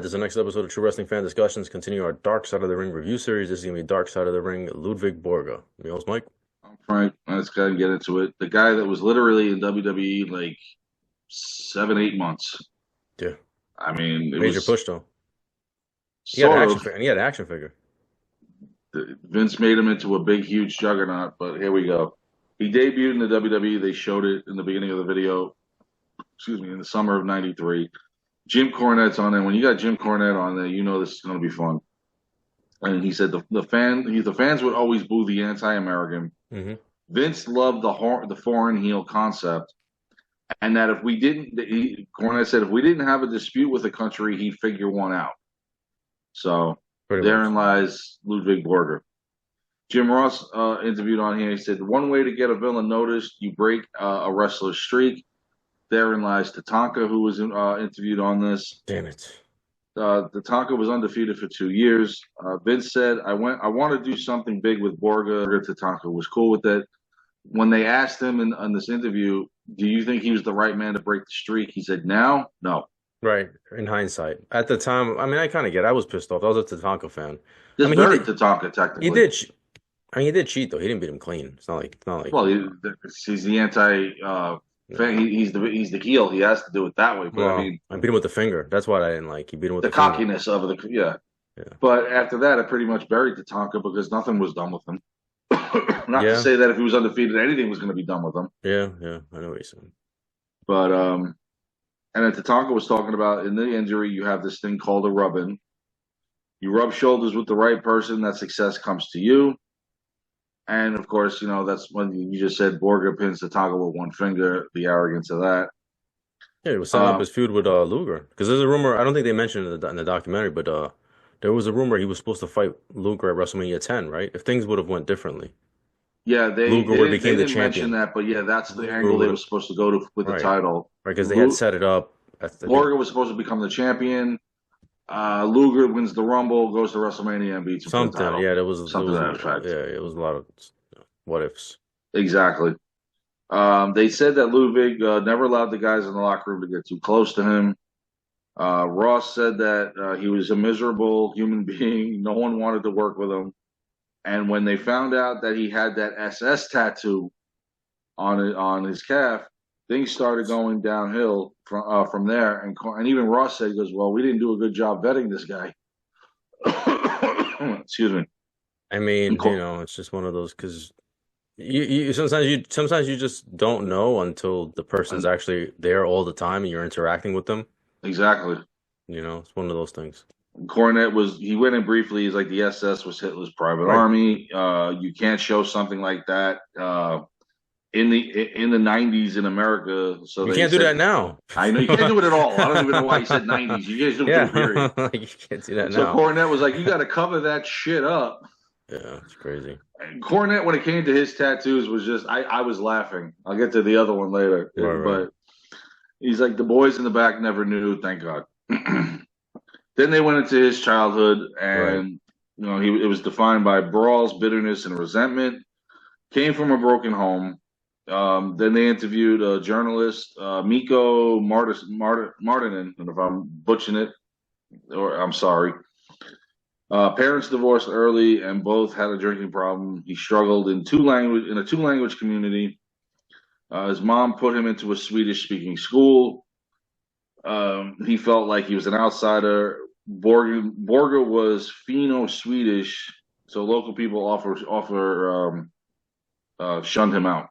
This is the next episode of True Wrestling Fan Discussions. Continue our Dark Side of the Ring review series. This is going to be Dark Side of the Ring, Ludvig Borga. Me host, Mike. I'm Frank. Let's go and get into it. The guy that was literally in WWE like 7, 8 months. Yeah. I mean, it Major was push, though. He had an sort action of. figure, and he had an action figure. Vince made him into a big, huge juggernaut, but here we go. He debuted in the WWE. They showed it in the beginning of the video, excuse me, in the summer of '93. Jim Cornette's on there. When you got Jim Cornette on there, you know this is going to be fun. And he said the fans would always boo the anti-American. Mm-hmm. Vince loved the foreign heel concept, and that if we didn't, Cornette said if we didn't have a dispute with the country, he'd figure one out. So Pretty much. therein lies Ludwig Borger. Jim Ross interviewed on here. He said, one way to get a villain noticed, you break a wrestler's streak. Therein lies Tatanka, who was interviewed on this. Damn it. Tatanka was undefeated for 2 years. Vince said, I want to do something big with Borga. Tatanka was cool with it. When they asked him in this interview, do you think he was the right man to break the streak? He said, now, no. Right. In hindsight. At the time, I mean, I kind of get it. I was pissed off. I was a Tatanka fan. Just I mean, buried Tatanka, technically. He did. He did cheat, though. He didn't beat him clean. It's not like. Well, he's the anti fan. He's the heel. He has to do it that way. But Well, I mean, I beat him with the finger. That's what I didn't like. He beat him with the the finger. cockiness of it. Yeah. Yeah. But after that, I pretty much buried Tatanka because nothing was done with him. Not to Yeah. say that if he was undefeated, anything was going to be done with him. Yeah. I know what you're saying. But and then Tatanka was talking about in the injury, you have this thing called a rub-in. You rub shoulders with the right person, that success comes to you. And of course, you know, that's when you just said Borga pins Tatanka with one finger, the arrogance of that. Yeah, he was setting up his feud with Luger. Because there's a rumor, I don't think they mentioned it in the documentary, but there was a rumor he was supposed to fight Luger at WrestleMania 10, right? If things would have went differently. Yeah, Luger would have became the didn't mention champion. that, but yeah, that's the Luger angle they would were have, supposed to go to with the right, title. right, because they had set it up. I think, Borga was supposed to become the champion. Luger wins the Rumble, goes to WrestleMania and beats him for the something. title. Yeah, there was Something to that yeah, effect. it was a lot of what ifs. Exactly. They said that Ludwig never allowed the guys in the locker room to get too close to him. Ross said that he was a miserable human being. No one wanted to work with him. And when they found out that he had that SS tattoo on his calf, things started going downhill from there. And even Ross said, he goes, well, we didn't do a good job vetting this guy. Excuse me. I mean, it's just one of those because sometimes you just don't know until the person's actually there all the time and you're interacting with them. Exactly. It's one of those things. Cornette he went in briefly. He's like, the SS was Hitler's private army. You can't show something like that in the 90s in America. So you can't do that now. I know you can't do it at all. I don't even know why he said 90s. You guys don't do it, period. You can't do that now. So Cornette was like, you got to cover that shit up. Yeah, it's crazy. And Cornette, when it came to his tattoos, was just I was laughing. I'll get to the other one later, but he's like, the boys in the back never knew. Thank God. Then they went into his childhood, and it was defined by brawls, bitterness, and resentment. Came from a broken home. Then they interviewed a journalist, Mikko Martinen, and if I'm butchering it, or I'm sorry. Parents divorced early, and both had a drinking problem. He struggled in a two-language community. His mom put him into a Swedish-speaking school. He felt like he was an outsider. Borga was Finno-Swedish, so local people shunned him out.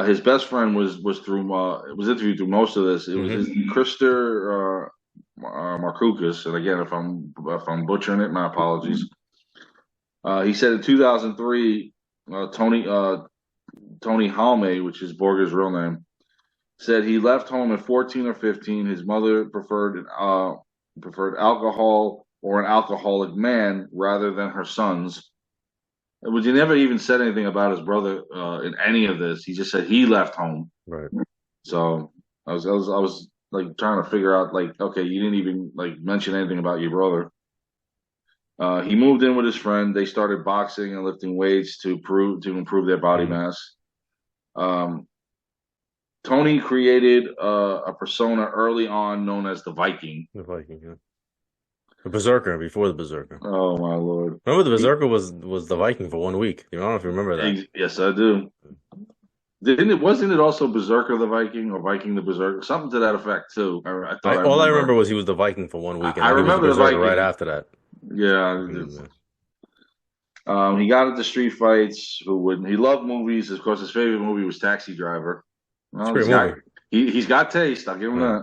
His best friend was interviewed through most of this. It was Krister Markukis, and again, if I'm butchering it, my apologies. He said in 2003, Tony Halme, which is Borga's real name, said he left home at 14 or 15. His mother preferred alcohol or an alcoholic man rather than her sons. But he never even said anything about his brother in any of this. He just said he left home. Right. So I was like trying to figure out, like, okay, you didn't even like mention anything about your brother. He moved in with his friend. They started boxing and lifting weights to improve their body mass. Tony created a persona early on known as the Viking. The Viking, yeah. The Berserker before the Berserker. Oh my lord! Remember the Berserker was the Viking for 1 week. I don't know if you remember that. Yes, I do. Wasn't it also Berserker the Viking or Viking the Berserker? Something to that effect too. I thought All I remember was he was the Viking for 1 week, and I then he was the remember the Berserker Viking right after that. Yeah. He got into street fights. He loved movies. Of course, his favorite movie was Taxi Driver. It's a Well, great movie. he's got taste. I'll give him that.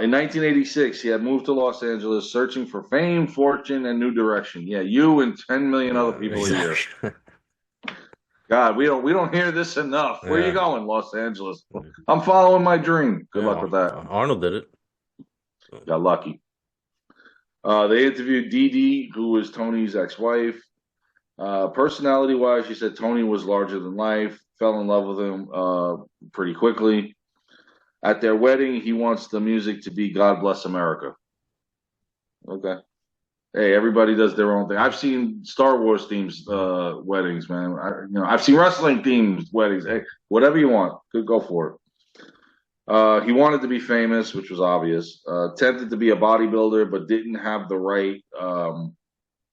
In 1986, he had moved to Los Angeles, searching for fame, fortune, and new direction. Yeah, you and 10 million other people a year. God, we don't hear this enough. Where are you going, Los Angeles? I'm following my dream. Good luck with that. Arnold did it. Got lucky. They interviewed Dee Dee, who was Tony's ex-wife. Personality-wise, she said Tony was larger than life, fell in love with him pretty quickly. At their wedding, he wants the music to be God Bless America. Okay. Hey, everybody does their own thing. I've seen Star Wars themes weddings, man. I've seen wrestling themed weddings. Hey, whatever you want, go for it. He wanted to be famous, which was obvious. Tempted to be a bodybuilder, but didn't have the right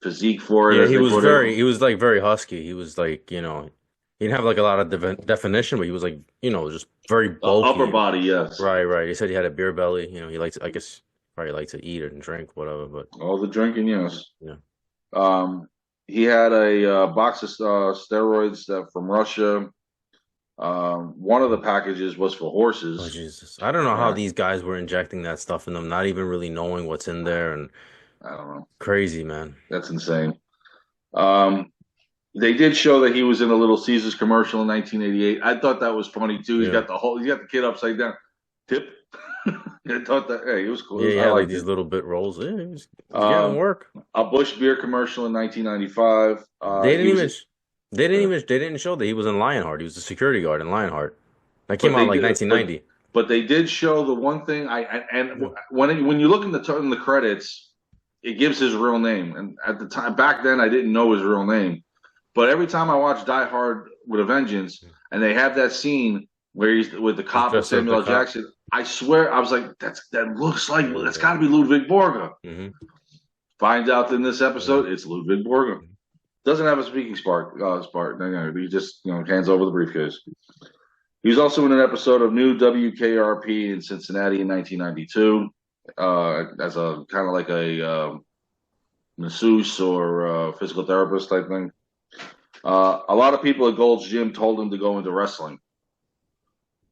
physique for it. Yeah, he was like very husky. He was like, he didn't have like a lot of definition, but he was like, just very bulky. Upper body, yes. Right. He said he had a beer belly. He likes, I guess, probably likes to eat and drink, whatever. But all the drinking, yes. Yeah. He had a box of steroids from Russia. One of the packages was for horses. Oh, Jesus. I don't know how these guys were injecting that stuff in them, not even really knowing what's in there. And I don't know. Crazy, man. That's insane. They did show that he was in a Little Caesars commercial in 1988. I thought that was funny too. He's got the kid upside down. Tip. I thought that. Hey, he was cool. Yeah, he had like these little bit rolls. Yeah, he was getting work. A Busch beer commercial in 1995. They didn't show that he was in Lionheart. He was the security guard in Lionheart. That came out like 1990. But they did show the one thing. When you look in the credits, it gives his real name. And at the time, back then, I didn't know his real name. But every time I watch Die Hard with a Vengeance, and they have that scene where he's with the cop with Samuel L. Jackson, I swear I was like, that's got to be Ludvig Borga. Mm-hmm. Finds out in this episode it's Ludvig Borga. Doesn't have a speaking spark. He just hands over the briefcase. He was also in an episode of New WKRP in Cincinnati in 1992 as a kind of like a masseuse or physical therapist type thing. A lot of people at Gold's Gym told him to go into wrestling.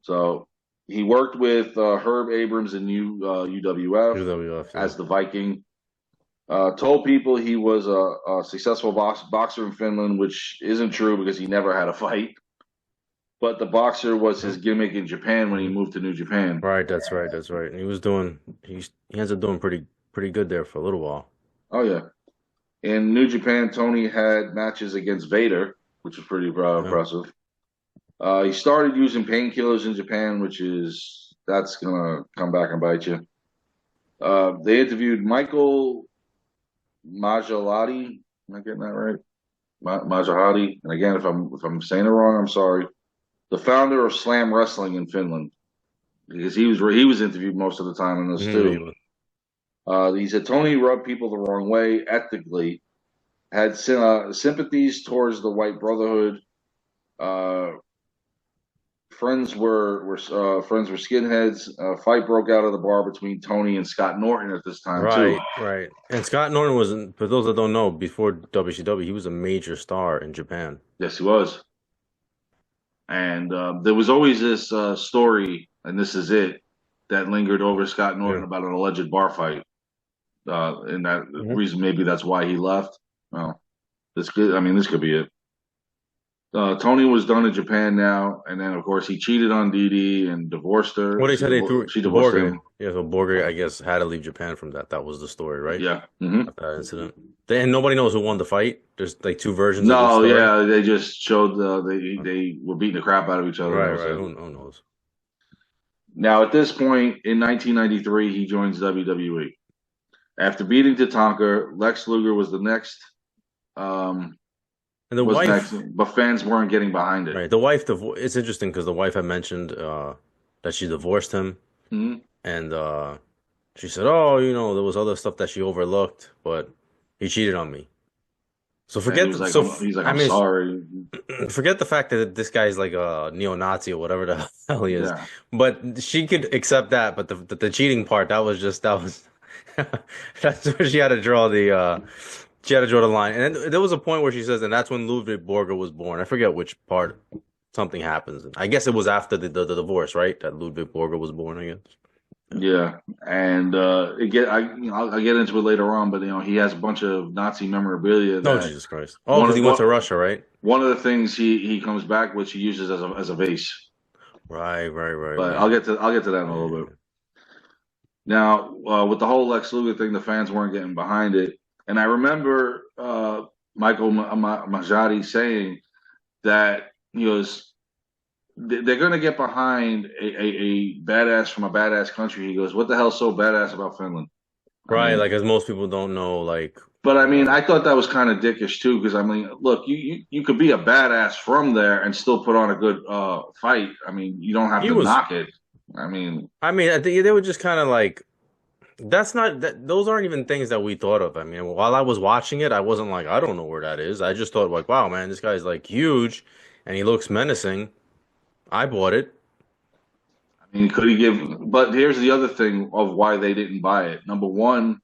So he worked with Herb Abrams in UWF as the Viking. Told people he was a successful boxer in Finland, which isn't true because he never had a fight. But the boxer was his gimmick in Japan when he moved to New Japan. Right, that's right. And he ends up doing pretty good there for a little while. Oh yeah. In New Japan, Tony had matches against Vader, which was pretty impressive. He started using painkillers in Japan, that's gonna come back and bite you. They interviewed Michael Majalati. Am I getting that right? Majalati. And again, if I'm saying it wrong, I'm sorry. The founder of Slam Wrestling in Finland, because he was interviewed most of the time in this too. He said Tony rubbed people the wrong way ethically, had sympathies towards the White Brotherhood. Friends were skinheads. A fight broke out of the bar between Tony and Scott Norton at this time too. Right. And Scott Norton was, for those that don't know, before WCW, he was a major star in Japan. Yes, he was. And there was always this story, and this is it, that lingered over Scott Norton about an alleged bar fight. And that reason, maybe that's why he left. Well, this could be it. Tony was done in Japan now, and then of course he cheated on Dee Dee and divorced her. What he said she divorced him. Yeah, so Borga, I guess, had to leave Japan from that. That was the story, right? Yeah. That incident. And nobody knows who won the fight. There's like two versions. No, of the story. They just showed they were beating the crap out of each other. Right. Who knows? Now, at this point in 1993, he joins WWE. After beating Tatanka, Lex Luger was the next. And the was next, wife, but fans weren't getting behind it. right? The wife, it's interesting because the wife had mentioned that she divorced him, Hmm. and she said, "Oh, there was other stuff that she overlooked, but he cheated on me." So And he forget, was like, I I'm mean, sorry. forget the fact that this guy's like a neo-Nazi or whatever the hell he is. Yeah. But she could accept that, but the cheating part, that was that's where she had to draw the line. And then there was a point where she says, and that's when Ludvig Borga was born. I forget which part something happens. I guess it was after the divorce, right? That Ludvig Borga was born, I guess. Yeah. Yeah, and I'll get into it later on, but he has a bunch of Nazi memorabilia Oh, that Jesus Christ. Oh, one because he of went to one, Russia, right? one of the things he comes back with, he uses as a vase. Right, right, right, But right. I'll get to that in a little bit. Yeah. Now, with the whole Lex Luger thing, the fans weren't getting behind it, and I remember Michael Majati saying that he goes, they're going to get behind a badass from a badass country. He goes, what the hell's so badass about Finland? I Right, mean, like as most people don't know, like but I mean, uh I thought that was kind of dickish too, because I mean, look, you could be a badass from there and still put on a good fight. I mean, you don't have he to was knock it. I mean, I mean, I think they were just kind of like that's not that those aren't even things that we thought of. I mean, while I was watching it, I wasn't like, I don't know where that is. I just thought like, wow, man, this guy's like huge and he looks menacing. I bought it. I mean, could he give? But here's the other thing of why they didn't buy it. Number one,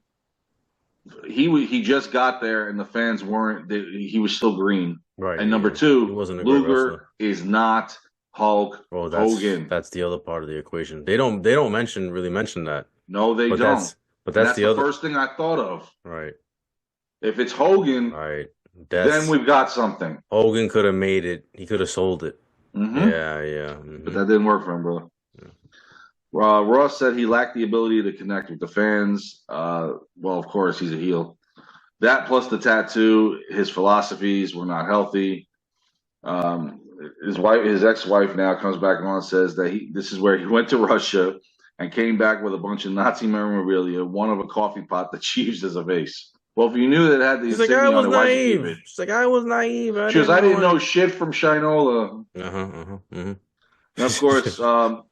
he just got there and the fans weren't. He was still green. Right. And number He two, wasn't a great wrestler. Luger is not Hulk Oh, Hogan. that's the other part of the equation. They don't really mention that. No, they But don't. And that's that's the the other first thing I thought of. right. If it's Hogan, Right. then That's we've got something. Hogan could have made it. He could have sold it. Hmm. Yeah, yeah. But that didn't work for him, bro. Ross said he lacked the ability to connect with the fans. Well, of course, he's a heel. That plus the tattoo, his philosophies were not healthy. Um, his ex-wife now comes back on and says that this is where he went to Russia and came back with a bunch of Nazi memorabilia, one of a coffee pot that she used as a vase. Well, if you knew that it had the She's like, I insignia on was it, why'd you keep it? naive. She's like, I was naive. I She goes, didn't I didn't know know it. shit from Shinola. And of course,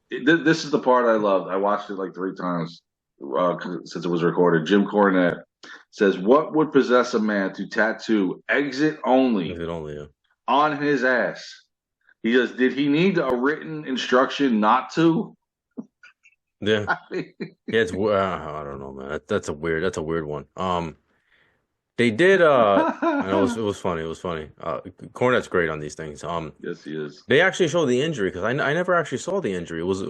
this is the part I loved. I watched it like 3 times since it was recorded. Jim Cornette says, "What would possess a man to tattoo exit only It only, yeah. on his ass?" He goes, "Did he need a written instruction not to?" Yeah. I mean, Yeah, I don't know, man. That's a weird one. They did and it was funny. It was funny. Cornette's great on these things. yes, he is. They actually showed the injury because I never actually saw the injury. It was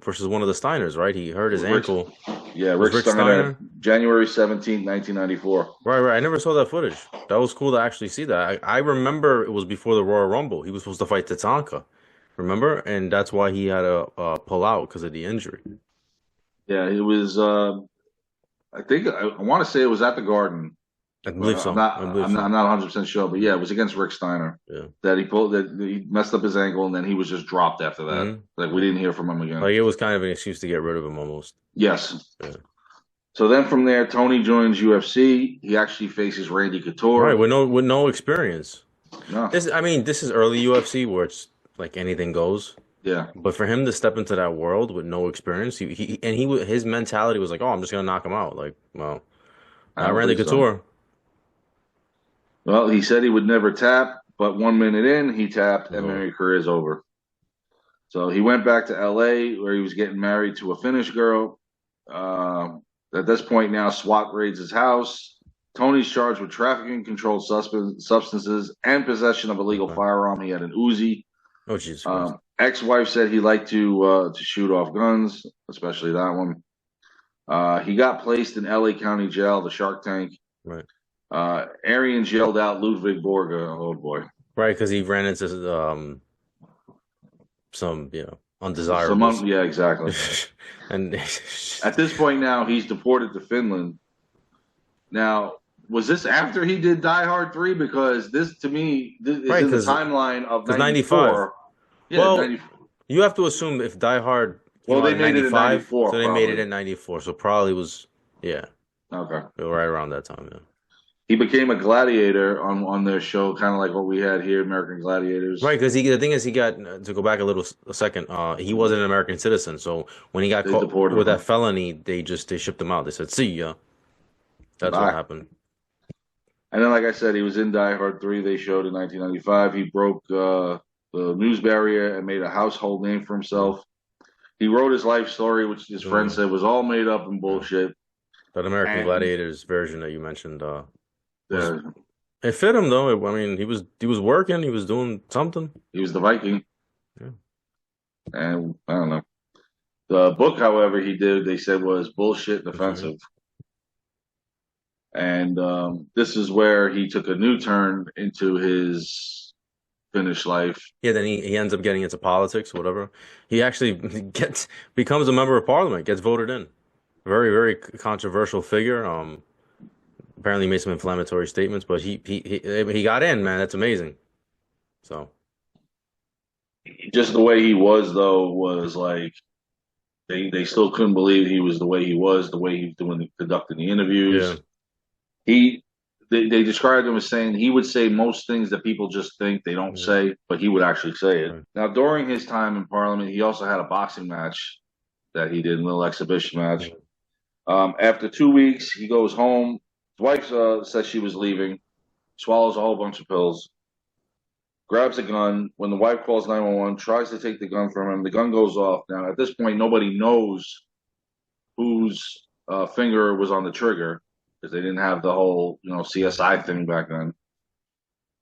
versus one of the Steiners, right? He hurt his Rick, ankle. yeah, It was Rick Rick Steiner, Steiner. January 17th, 1994. Right, right. I never saw that footage. That was cool to actually see that. I remember it was before the Royal Rumble. He was supposed to fight Tatanka, remember? And that's why he had to pull out because of the injury. Yeah, it was. I think I want to say it was at the Garden. I believe I'm so. not. I believe so. I'm not 100% sure, but yeah, it was against Rick Steiner Yeah. that he messed up his ankle, and then he was just dropped after that. Hmm. Like we didn't hear from him again. Like it was kind of an excuse to get rid of him almost. Yes. Yeah. So then from there, Tony joins UFC. He actually faces Randy Right, Couture. with no experience. No. This is early UFC where it's like anything goes. Yeah. But for him to step into that world with no experience, his mentality was like, "Oh, I'm just gonna knock him out." Like, well, I not don't Randy think so. Couture. Well, he said he would never tap, but 1 minute in, he tapped, and Oh, Mary career is over. So he went back to LA where he was getting married to a Finnish girl. Uh, at this point now, SWAT raids his house. Tony's charged with trafficking controlled substances and possession of a legal okay. firearm. He had an Uzi. Oh, Jesus Christ. Ex-wife said he liked to shoot off guns, especially that one. He got placed in LA County Jail, the Shark Tank. Right. Arians yelled out Ludwig Borga. Oh boy. Right, because he ran into some, undesirables. Yeah, exactly. And At this point now, he's deported to Finland. Now, was this after he did Die Hard 3? Because this, to me, this is right, in the because timeline of 95. 94. Yeah, Well, 94. you have to assume if Die Hard Well, came out they in made it in 95, 94, so they made it probably. in 94. So probably was, yeah, Okay. right around that time, yeah. He became a gladiator on their show, kind of like what we had here, American Right, Gladiators. because the thing is he got to go back a second. He wasn't an American citizen, so when he got They caught deported with that him. felony, they shipped him out. They said, "See ya." That's what Bye. happened. And then, like I said, he was in Die Hard 3. They showed in 1995. He broke the news barrier and made a household name for Mm, himself. He wrote his life story, which his friend mm, said was all made up and yeah. bullshit. That American And Gladiators version that you mentioned was uh, it fit him though. I mean, he was working, he was doing something. he was the Viking. Yeah. And I don't know. The book, however, he did, they said was bullshit and Mhm. offensive. And this is where he took a new turn into his finished life. Yeah, then he ends up getting into politics, whatever. He actually gets becomes a member of parliament, gets voted in. Very, very controversial figure. Apparently made some inflammatory statements, but he got in, man. That's amazing. So Just the way he was, though, was like they still couldn't believe he was the way he was, the way he was doing conducting the yeah. interviews. He they described him as saying he would say most things that people just think they don't Yeah. say, but he would actually say it. Right. Now, during his time in Parliament, he also had a boxing match that he did, a little exhibition match. Yeah. After 2 weeks, he goes home. His wife says she was leaving, swallows a whole bunch of pills, grabs a gun. When the wife calls 911, tries to take the gun from him, the gun goes off. Now, at this point, nobody knows whose finger was on the trigger because they didn't have the whole CSI thing back then.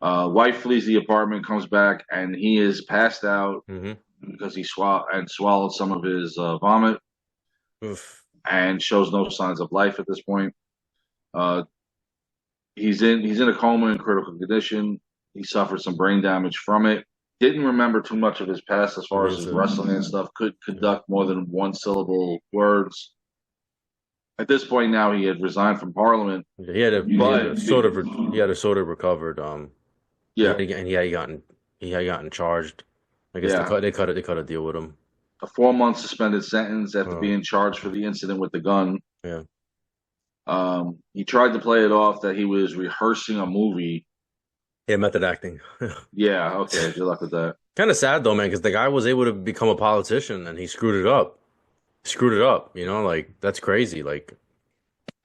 Wife flees the apartment, comes back, and he is passed out Mm-hmm. because he swallowed some of his vomit Oof. and shows no signs of life at this point. Uh, he's in a coma in critical condition. He suffered some brain damage from it. Didn't remember too much of his past as far Me as his too. wrestling and stuff. Could Yeah. conduct more than one syllable words. At this point now, he had resigned from Parliament, Yeah, he had a but sort of recovered. yeah, And he had gotten charged. I guess yeah, they cut a deal with him. a 4 month suspended sentence after Oh, being charged for the incident with the gun. yeah. He tried to play it off that he was rehearsing a movie. Yeah, method acting. Yeah, okay, good luck with that. Kind of sad though, man, because the guy was able to become a politician and he screwed it up. Screwed it up, like that's crazy. Like,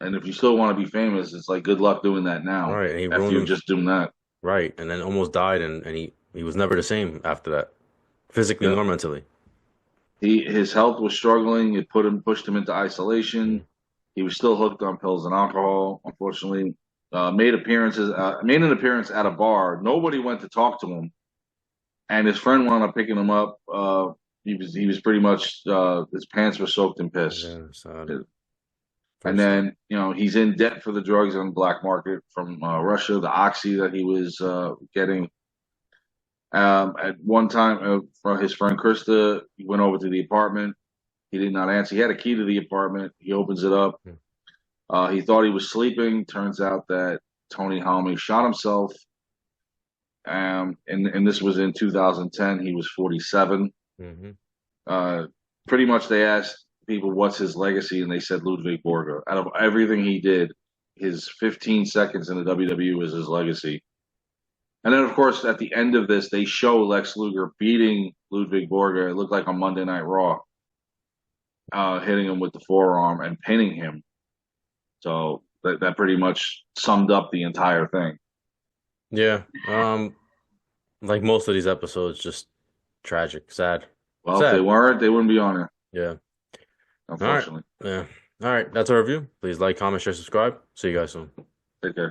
And if you still want to be famous, it's like good luck doing that all now right, and he after ruined you're him, just doing that. right, and then almost died, and he was never the same after that, physically Yeah. nor mentally. His health was struggling. It pushed him into Mm. isolation. He was still hooked on pills and alcohol. Unfortunately, made an appearance at a bar. Nobody went to talk to him, and his friend wound up picking him up. He was pretty much his pants were soaked in piss. Yeah, sad. Very And sad. then he's in debt for the drugs on the black market from Russia, the oxy that he was getting. At one time, from his friend Krista, he went over to the apartment. He did not answer. He had a key to the apartment. He opens it up. Mm. He thought he was sleeping. Turns out that Tony Halme shot himself. And this was in 2010. He was 47. Mm-hmm. Uh, Pretty much, they asked people what's his legacy, and they said Ludwig Borga. Out of everything he did, his 15 seconds in the WWE was his legacy. And then, of course, at the end of this, they show Lex Luger beating Ludwig Borga. It looked like on Monday Night Raw, hitting him with the forearm and pinning him. So that pretty much summed up the entire thing. Yeah. Like most of these episodes, just tragic, sad, Well, if they sad. weren't, they wouldn't be on it, Yeah. All right. unfortunately. Yeah. All right. That's our review. Please like, comment, share, subscribe. See you guys soon. Take care.